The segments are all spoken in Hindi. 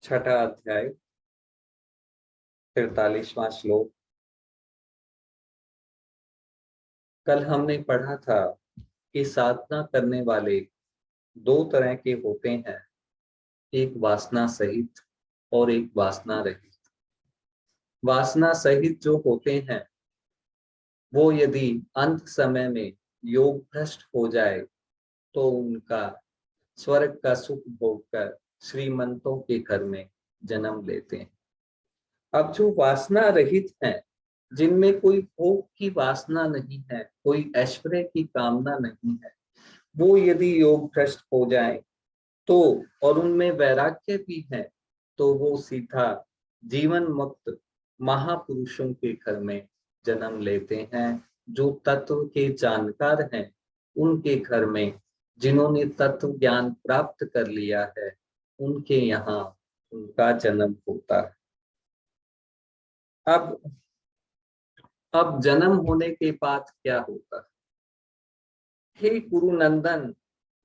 छठा अध्याय 43वां श्लोक। कल हमने पढ़ा था कि साधना करने वाले दो तरह के होते हैं, एक वासना सहित और एक वासना रहित। वासना सहित जो होते हैं वो यदि अंत समय में योग भ्रष्ट हो जाए तो उनका स्वर्ग का सुख भोगकर श्रीमंतों के घर में जन्म लेते हैं। अब जो वासना रहित हैं, जिनमें कोई भोग की वासना नहीं है, कोई ऐश्वर्य की कामना नहीं है, वो यदि योग भ्रष्ट हो जाए तो और उनमें वैराग्य भी है तो वो सीधा जीवन मुक्त महापुरुषों के घर में जन्म लेते हैं। जो तत्व के जानकार हैं उनके घर में, जिन्होंने तत्व ज्ञान प्राप्त कर लिया है, उनके यहाँ उनका जन्म होता है। अब जन्म होने के बाद क्या होता है? हे कुरुनंदन,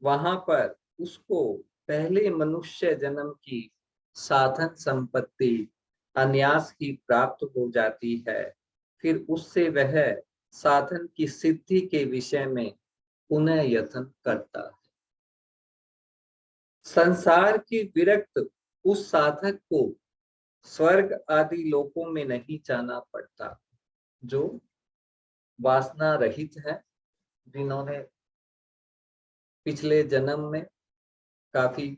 वहां पर उसको पहले मनुष्य जन्म की साधन संपत्ति अन्यास की प्राप्त हो जाती है। फिर उससे वह साधन की सिद्धि के विषय में पुनः यत्न करता है। संसार की विरक्त उस साधक को स्वर्ग आदि लोकों में नहीं जाना पड़ता। जो वासना रहित है, जिन्होंने पिछले जन्म में काफी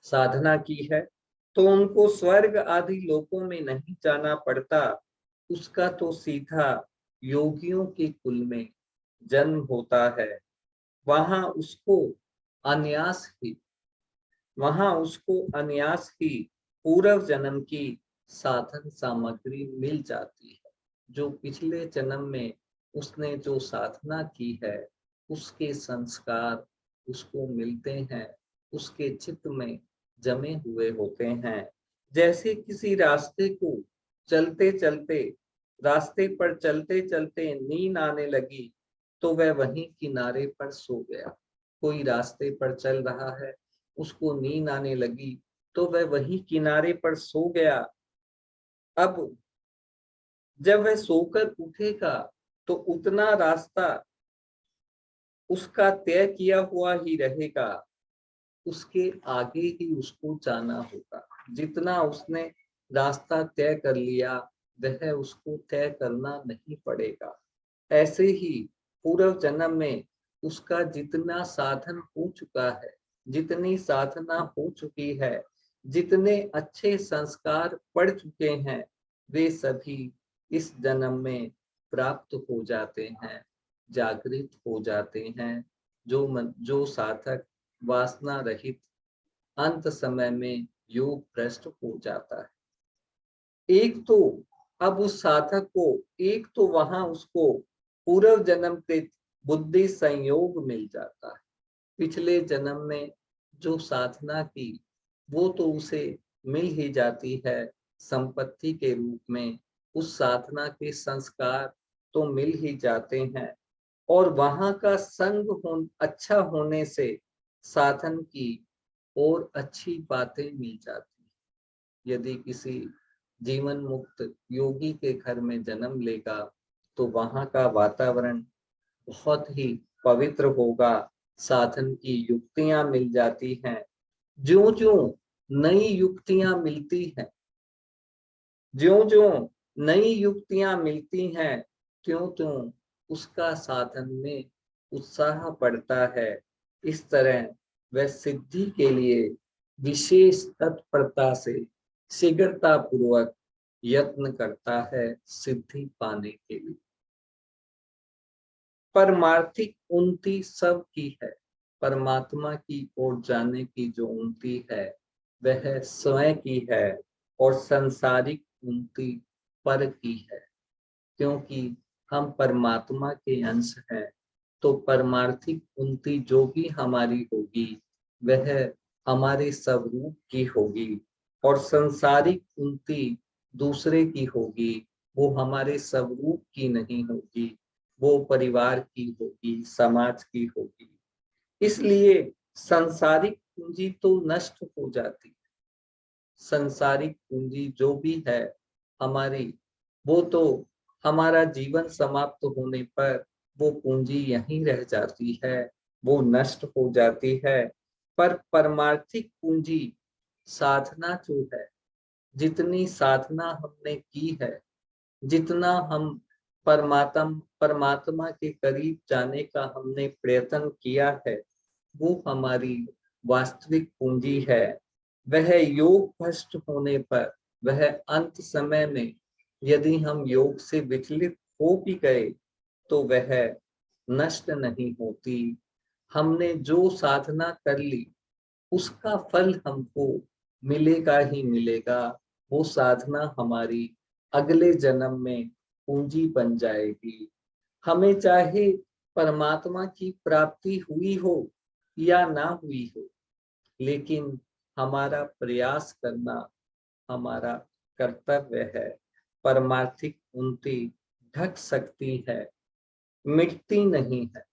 साधना की है, तो उनको स्वर्ग आदि लोकों में नहीं जाना पड़ता। उसका तो सीधा योगियों के कुल में जन्म होता है। वहां उसको अनायास ही पूर्व जन्म की साधन सामग्री मिल जाती है। जो पिछले जन्म में उसने जो साधना की है, उसके संस्कार उसको मिलते हैं, उसके चित्त में जमे हुए होते हैं। जैसे किसी रास्ते पर चलते चलते नींद आने लगी तो वह वहीं किनारे पर सो गया। कोई रास्ते पर चल रहा है, उसको नींद आने लगी तो वह वहीं किनारे पर सो गया। अब जब वह सोकर उठेगा तो उतना रास्ता उसका तय किया हुआ ही रहेगा, उसके आगे ही उसको जाना होगा। जितना उसने रास्ता तय कर लिया वह उसको तय करना नहीं पड़ेगा। ऐसे ही पूर्व जन्म में उसका जितना साधन हो चुका है, जितनी साधना हो चुकी है, जितने अच्छे संस्कार पड़ चुके हैं, वे सभी इस जन्म में प्राप्त हो जाते हैं, जागृत हो जाते हैं। जो साधक वासना रहित अंत समय में योग भ्रष्ट हो जाता है, एक तो वहां उसको पूर्व जन्म के बुद्धि संयोग मिल जाता है। पिछले जन्म में जो साधना की वो तो उसे मिल ही जाती है संपत्ति के रूप में। उस साधना के संस्कार तो मिल ही जाते हैं और वहां का अच्छा होने से साधन की और अच्छी बातें मिल जाती हैं। यदि किसी जीवन मुक्त योगी के घर में जन्म लेगा तो वहां का वातावरण बहुत ही पवित्र होगा। साधन की युक्तियां मिल जाती हैं। ज्यों ज्यों नई युक्तियां मिलती हैं, ज्यों ज्यों नई युक्तियां मिलती हैं, त्यों त्यों उसका साधन में उत्साह बढ़ता है। इस तरह वह सिद्धि के लिए विशेष तत्परता से शीघ्रता पूर्वक यत्न करता है सिद्धि पाने के लिए। परमार्थिक उन्नति सब की है, परमात्मा की ओर जाने की जो उन्नति है वह स्वयं की है और सांसारिक उन्नति पर की है। क्योंकि हम परमात्मा के अंश हैं तो परमार्थिक उन्नति जो भी हमारी होगी वह हमारे स्वरूप की होगी और सांसारिक उन्नति दूसरे की होगी, वो हमारे स्वरूप की नहीं होगी, वो परिवार की होगी, समाज की होगी। इसलिए सांसारिक पूंजी तो नष्ट हो जाती है। संसारिक पूंजी जो भी है हमारी, वो तो हमारा जीवन समाप्त होने पर वो पूंजी यहीं रह जाती है, वो नष्ट हो जाती है। पर परमार्थिक पूंजी साधना जो है, जितनी साधना हमने की है, जितना हम परमात्मा के करीब जाने का हमने प्रयत्न किया है, वो हमारी वास्तविक पूंजी है। वह योग भ्रष्ट होने पर, वह अंत समय में यदि हम योग से विचलित हो भी गए तो वह नष्ट नहीं होती। हमने जो साधना कर ली उसका फल हमको मिलेगा ही मिलेगा। वो साधना हमारी अगले जन्म में पूंजी बन जाएगी। हमें चाहे परमात्मा की प्राप्ति हुई हो या ना हुई हो, लेकिन हमारा प्रयास करना हमारा कर्तव्य है। परमार्थिक उन्नति ढक सकती है, मिटती नहीं है।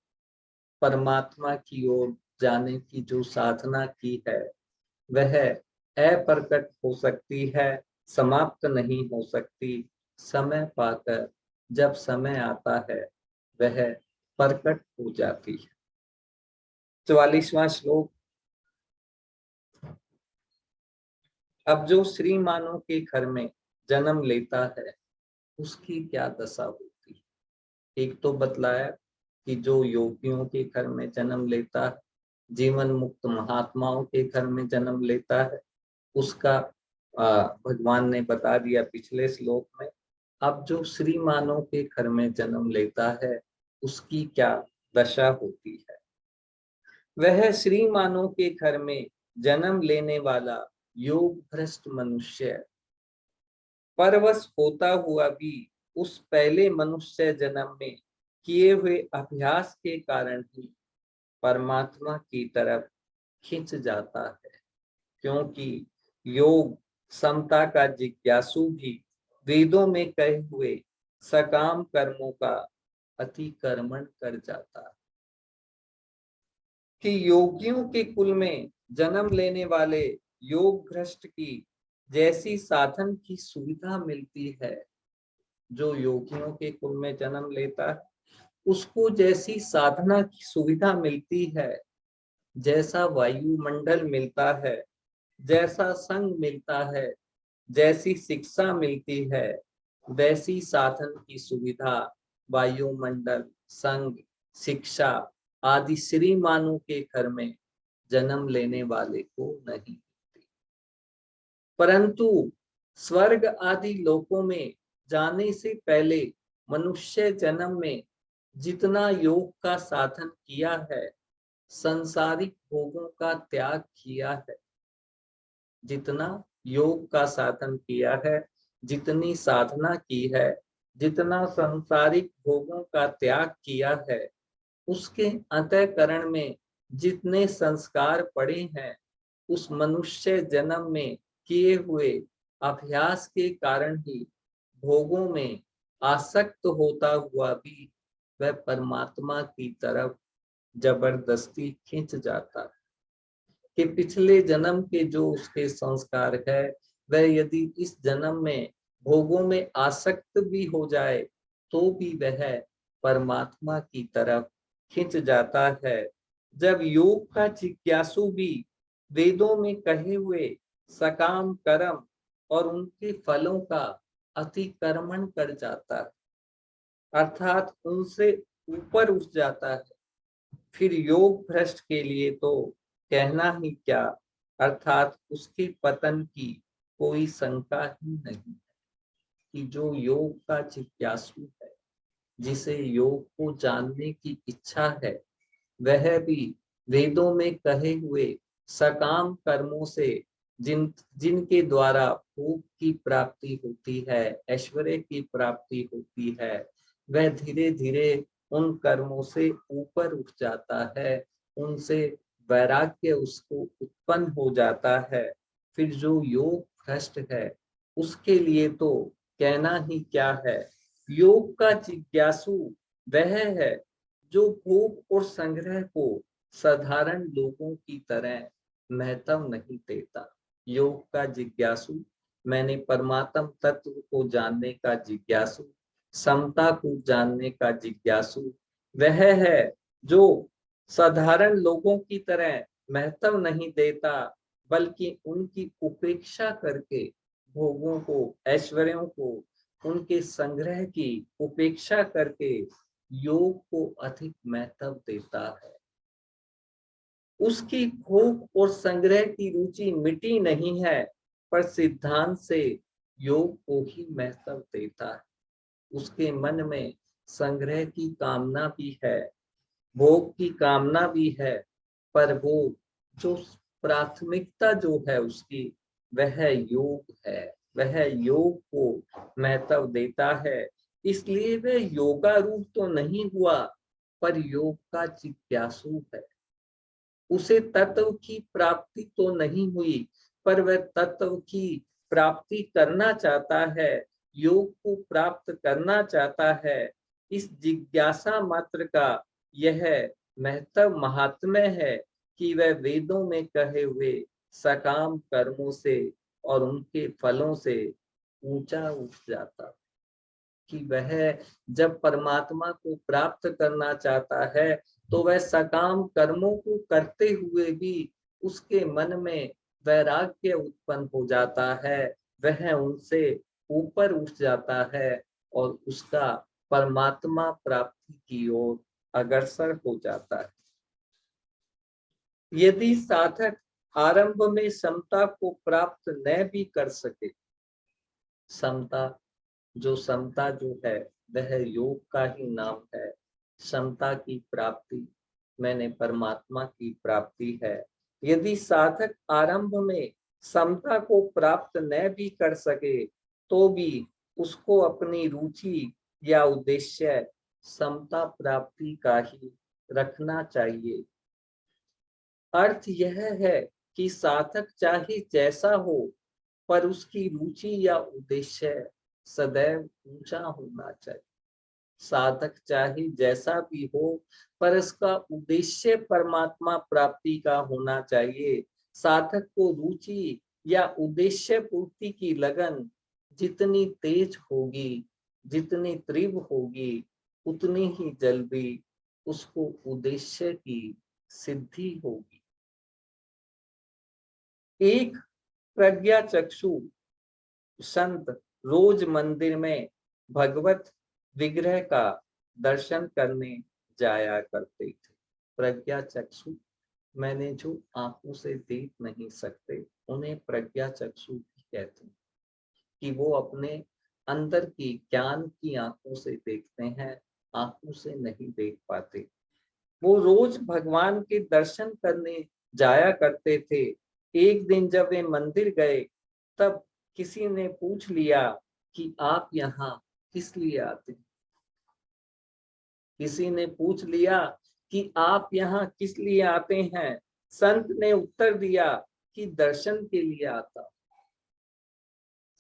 परमात्मा की ओर जाने की जो साधना की है वह अप्रकट हो सकती है, समाप्त नहीं हो सकती। समय पाकर जब समय आता है वह प्रकट हो जाती है। 44वां श्लोक। अब जो श्रीमानों के घर में जन्म लेता है उसकी क्या दशा होती है। एक तो बतलाया कि जो योगियों के घर में जन्म लेता है, जीवन मुक्त महात्माओं के घर में जन्म लेता है, उसका भगवान ने बता दिया पिछले श्लोक में। अब जो श्रीमानों के घर में जन्म लेता है उसकी क्या दशा होती है। वह श्रीमानों के घर में जन्म लेने वाला योग भ्रष्ट मनुष्य परवश होता हुआ भी उस पहले मनुष्य जन्म में किए हुए अभ्यास के कारण ही परमात्मा की तरफ खिंच जाता है। क्योंकि योग समता का जिज्ञासु भी वेदों में कहे हुए सकाम कर्मों का अतिक्रमण कर जाता है। कि योगियों के कुल में जन्म लेने वाले योग भ्रष्ट की जैसी साधन की सुविधा मिलती है, जो योगियों के कुल में जन्म लेता है उसको जैसी साधना की सुविधा मिलती है, जैसा वायुमंडल मिलता है, जैसा संग मिलता है, जैसी शिक्षा मिलती है, वैसी साधन की सुविधा वायुमंडल, संग, शिक्षा आदि श्रीमानों के घर में जन्म लेने वाले को नहीं मिलती। परंतु स्वर्ग आदि लोकों में जाने से पहले मनुष्य जन्म में जितना योग का साधन किया है, संसारिक भोगों का त्याग किया है, जितना योग का साधन किया है, जितनी साधना की है, जितना सांसारिक भोगों का त्याग किया है, उसके अंतःकरण में जितने संस्कार पड़े हैं, उस मनुष्य जन्म में किए हुए अभ्यास के कारण ही भोगों में आसक्त होता हुआ भी वह परमात्मा की तरफ जबरदस्ती खिंच जाता है। कि पिछले जन्म के जो उसके संस्कार है, वह यदि इस जन्म में भोगों में आसक्त भी हो जाए तो भी वह परमात्मा की तरफ खिंच जाता है। जब योग का जिज्ञासु भी वेदों में कहे हुए सकाम कर्म और उनके फलों का अतिक्रमण कर जाता है, अर्थात उनसे ऊपर उठ जाता है, फिर योग भ्रष्ट के लिए तो कहना ही क्या, अर्थात उसके पतन की कोई शंका ही नहीं। कि जो योग का जिज्ञासु है, जिसे योग को जानने की इच्छा है, वह भी वेदों में कहे हुए सकाम कर्मों से जिनके द्वारा भोग की प्राप्ति होती है, ऐश्वर्य की प्राप्ति होती है, वह धीरे धीरे उन कर्मों से ऊपर उठ जाता है, उनसे वैराग्य उसको उत्पन्न हो जाता है। फिर जो योग भ्रष्ट है उसके लिए तो कहना ही क्या है। योग का जिज्ञासु वह है जो भोग और संग्रह को साधारण लोगों की तरह महत्व नहीं देता। योग का जिज्ञासु, मैंने परमात्म तत्व को जानने का जिज्ञासु, समता को जानने का जिज्ञासु वह है जो साधारण लोगों की तरह महत्व नहीं देता, बल्कि उनकी उपेक्षा करके भोगों को, ऐश्वर्यों को, उनके संग्रह की उपेक्षा करके योग को अधिक महत्व देता है। उसकी भोग और संग्रह की रुचि मिटी नहीं है, पर सिद्धांत से योग को ही महत्व देता है। उसके मन में संग्रह की कामना भी है, भोग की कामना भी है, पर वो जो प्राथमिकता जो है उसकी, वह योग है, वह योग को महत्व देता है। इसलिए वह योगारूढ़ तो नहीं हुआ, पर योग का जिज्ञासु है। उसे तत्व की प्राप्ति तो नहीं हुई, पर वह तत्व की प्राप्ति करना चाहता है, योग को प्राप्त करना चाहता है। इस जिज्ञासा मात्र का यह महत्व महात्म्य है कि वह वेदों में कहे हुए सकाम कर्मों से और उनके फलों से ऊंचा उठ जाता, कि वह जब परमात्मा को प्राप्त करना चाहता है तो वह सकाम कर्मों को करते हुए भी उसके मन में वैराग्य उत्पन्न हो जाता है, वह उनसे ऊपर उठ जाता है और उसका परमात्मा प्राप्ति की ओर अग्रसर हो जाता है। यदि साधक आरंभ में समता को प्राप्त न भी कर सके, समता जो है वह योग का ही नाम है। समता की प्राप्ति मैंने परमात्मा की प्राप्ति है। यदि साधक आरंभ में समता को प्राप्त न भी कर सके, तो भी उसको अपनी रुचि या उद्देश्य समता प्राप्ति का ही रखना चाहिए। अर्थ यह है कि साधक चाहे जैसा हो, पर उसकी रुचि या उद्देश्य सदैव ऊंचा होना चाहिए। साधक चाहे जैसा भी हो, पर इसका उद्देश्य परमात्मा प्राप्ति का होना चाहिए। साधक को रुचि या उद्देश्य पूर्ति की लगन जितनी तेज होगी, जितनी तीव्र होगी, उतनी ही जल्दी उसको उद्देश्य की सिद्धि होगी। एक प्रज्ञा चक्षु संत रोज मंदिर में भगवत विग्रह का दर्शन करने जाया करते थे। प्रज्ञा चक्षु मैंने जो आंखों से देख नहीं सकते, उन्हें प्रज्ञा चक्षु भी कहते हैं, कि वो अपने अंदर की ज्ञान की आंखों से देखते हैं, आंखों से नहीं देख पाते। वो रोज भगवान के दर्शन करने जाया करते थे। एक दिन जब वे मंदिर गए, तब किसी ने पूछ लिया कि आप यहाँ किस लिए आते हैं? किसी ने पूछ लिया कि आप यहाँ किस लिए आते हैं? संत ने उत्तर दिया कि दर्शन के लिए आता।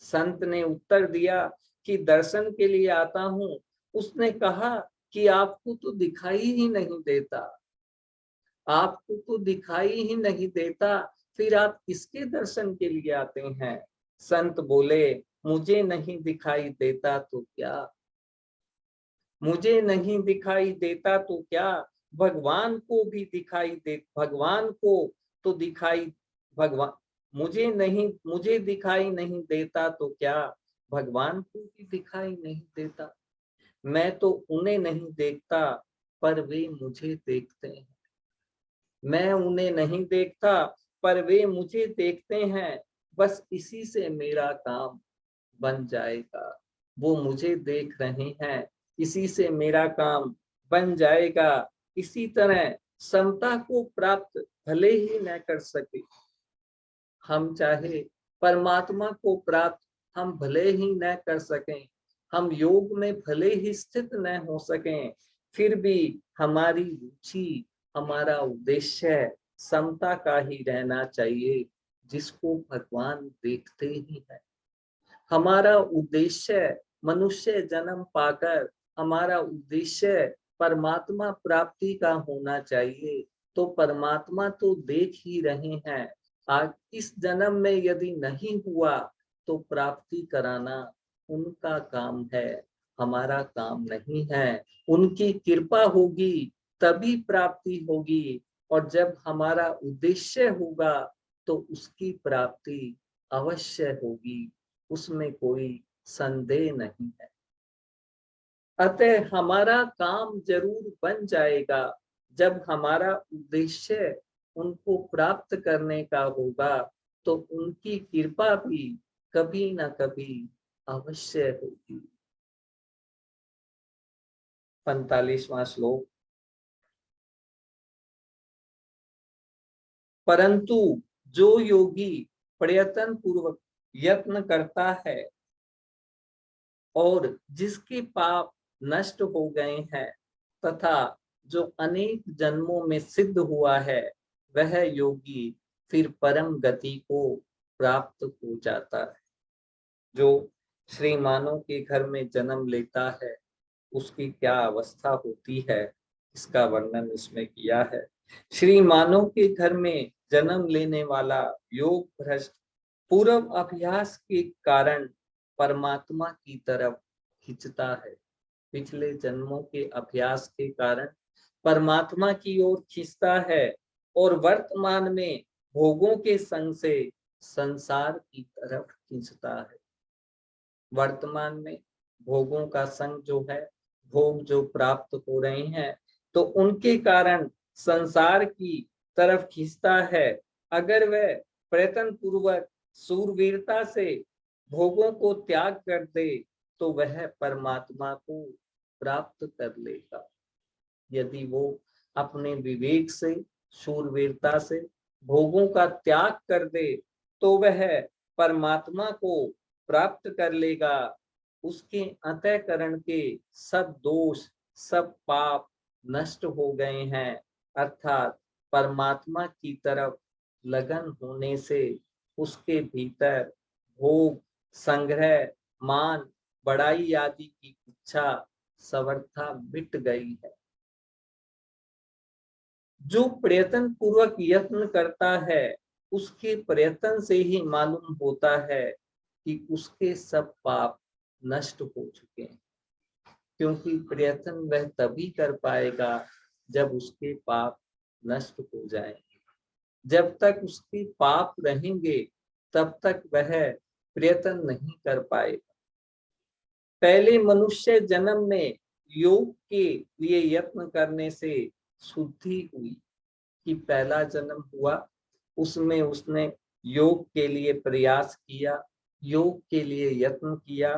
संत ने उत्तर दिया कि दर्शन के लिए आता हूँ। उसने कहा कि आपको तो दिखाई ही नहीं देता, आपको तो दिखाई ही नहीं देता, फिर आप किसके दर्शन के लिए आते हैं? संत बोले, मुझे नहीं दिखाई देता तो क्या, मुझे नहीं दिखाई देता तो क्या, भगवान को भी दिखाई दे, भगवान को तो दिखाई, भगवान मुझे दिखाई नहीं देता तो क्या, भगवान को भी दिखाई नहीं देता। मैं तो उन्हें नहीं देखता, पर वे मुझे देखते हैं। मैं उन्हें नहीं देखता, पर वे मुझे देखते हैं। बस इसी से मेरा काम बन जाएगा। वो मुझे देख रहे हैं, इसी से मेरा काम बन जाएगा। इसी तरह समता को प्राप्त भले ही न कर सके, हम चाहे परमात्मा को प्राप्त हम भले ही न कर सकें, हम योग में भले ही स्थित न हो सकें, फिर भी हमारी रुचि, हमारा उद्देश्य समता का ही रहना चाहिए, जिसको भगवान देखते ही है। हमारा उद्देश्य मनुष्य जन्म पाकर, हमारा उद्देश्य परमात्मा प्राप्ति का होना चाहिए। तो परमात्मा तो देख ही रहे हैं। आज इस जन्म में यदि नहीं हुआ तो प्राप्ति कराना उनका काम है, हमारा काम नहीं है। उनकी कृपा होगी तभी प्राप्ति होगी, और जब हमारा उद्देश्य होगा तो उसकी प्राप्ति अवश्य होगी, उसमें कोई संदेह नहीं है। अतः हमारा काम जरूर बन जाएगा जब हमारा उद्देश्य उनको प्राप्त करने का होगा, तो उनकी कृपा भी कभी न कभी अवश्य होगी। 45वां श्लोक। परंतु जो योगी प्रयत्न पूर्वक यत्न करता है और जिसके पाप नष्ट हो गए हैं तथा जो अनेक जन्मों में सिद्ध हुआ है, वह योगी फिर परम गति को प्राप्त हो जाता है। जो श्रीमानों के घर में जन्म लेता है उसकी क्या अवस्था होती है, इसका वर्णन इसमें किया है। श्रीमानों के घर में जन्म लेने वाला योग भ्रष्ट पूर्व अभ्यास के कारण परमात्मा की तरफ खींचता है। पिछले जन्मों के अभ्यास के कारण परमात्मा की ओर खींचता है और वर्तमान में भोगों के संग से संसार की तरफ खींचता है। वर्तमान में भोगों का संग जो है, भोग जो प्राप्त हो रहे हैं, तो उनके कारण संसार की तरफ खींचता है। अगर वह प्रयत्न पूर्वक सूरवीरता से भोगों को त्याग कर दे तो वह परमात्मा को प्राप्त कर लेगा। यदि वो अपने विवेक से, शूरवीरता से भोगों का त्याग कर दे तो वह परमात्मा को प्राप्त कर लेगा। उसके अंतःकरण के सब दोष, सब पाप नष्ट हो गए हैं, अर्थात परमात्मा की तरफ लगन होने से उसके भीतर भोग, संग्रह, मान, बड़ाई आदि की इच्छा सर्वथा मिट गई है। जो प्रयत्न पूर्वक यत्न करता है उसके प्रयत्न से ही मालूम होता है कि उसके सब पाप नष्ट हो चुके हैं, क्योंकि प्रयत्न वह तभी कर पाएगा जब उसके पाप नष्ट हो जाएंगे। जब तक उसके पाप रहेंगे तब तक वह प्रयत्न नहीं कर पाएगा। पहले मनुष्य जन्म में योग के लिए यत्न करने से शुद्धि हुई कि पहला जन्म हुआ, उसमें उसने योग के लिए प्रयास किया, योग के लिए यत्न किया,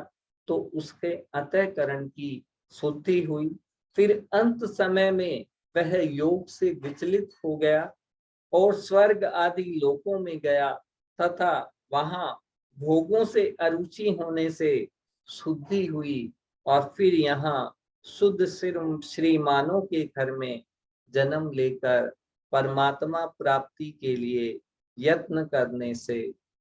तो उसके अंतःकरण की शुद्धि हुई। फिर अंत समय में वह योग से विचलित हो गया और स्वर्ग आदि लोकों में गया तथा वहां भोगों से अरुचि होने से शुद्धि हुई और फिर यहाँ शुद्ध श्रीमानों के घर में जन्म लेकर परमात्मा प्राप्ति के लिए यत्न करने से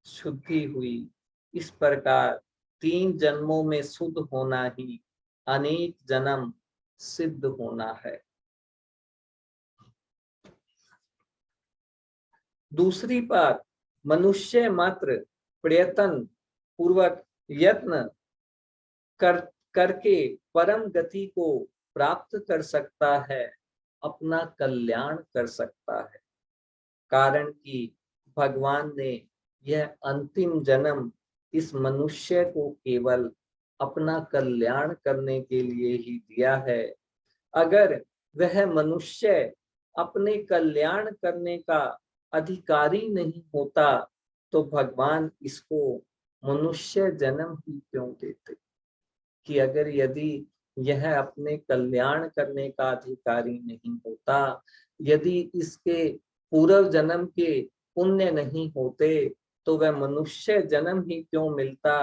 शुद्धि हुई। इस प्रकार 3 जन्मों में शुद्ध होना ही अनेक जन्म सिद्ध होना है। दूसरी बात, मनुष्य मात्र प्रयत्न पूर्वक यत्न करके परम गति को प्राप्त कर सकता है, अपना कल्याण कर सकता है। कारण कि भगवान ने यह अंतिम जन्म इस मनुष्य को केवल अपना कल्याण करने के लिए ही दिया है। अगर वह मनुष्य अपने कल्याण करने का अधिकारी नहीं होता तो भगवान इसको मनुष्य जन्म ही क्यों देते। कि अगर यदि यह अपने कल्याण करने का अधिकारी नहीं होता, यदि इसके पूर्व जन्म के पुण्य नहीं होते तो वह मनुष्य जन्म ही क्यों मिलता।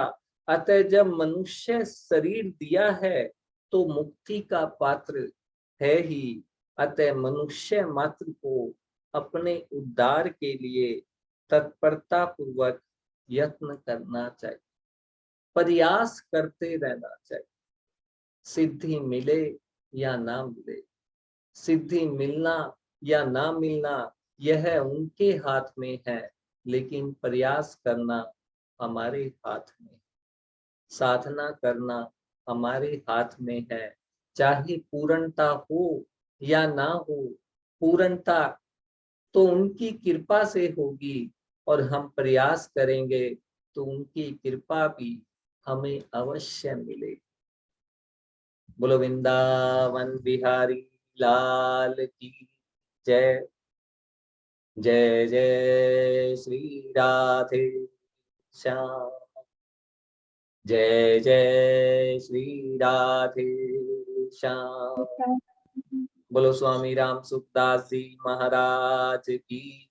अतः जब मनुष्य शरीर दिया है तो मुक्ति का पात्र है ही। अतः मनुष्य मात्र को अपने उद्धार के लिए तत्परता पूर्वक यत्न करना चाहिए, प्रयास करते रहना चाहिए। सिद्धि मिले या ना मिले, सिद्धि मिलना या ना मिलना यह उनके हाथ में है, लेकिन प्रयास करना हमारे हाथ में, साधना करना हमारे हाथ में है। चाहे पूर्णता हो या ना हो, पूर्णता तो उनकी कृपा से होगी, और हम प्रयास करेंगे तो उनकी कृपा भी हमें अवश्य मिलेगी। बोलो वृंदावन बिहारी लाल की जय। जय जय श्री राधे श्याम। जय जय श्री राधे श्याम। बोलो स्वामी राम सुखदास जी महाराज की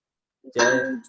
जय।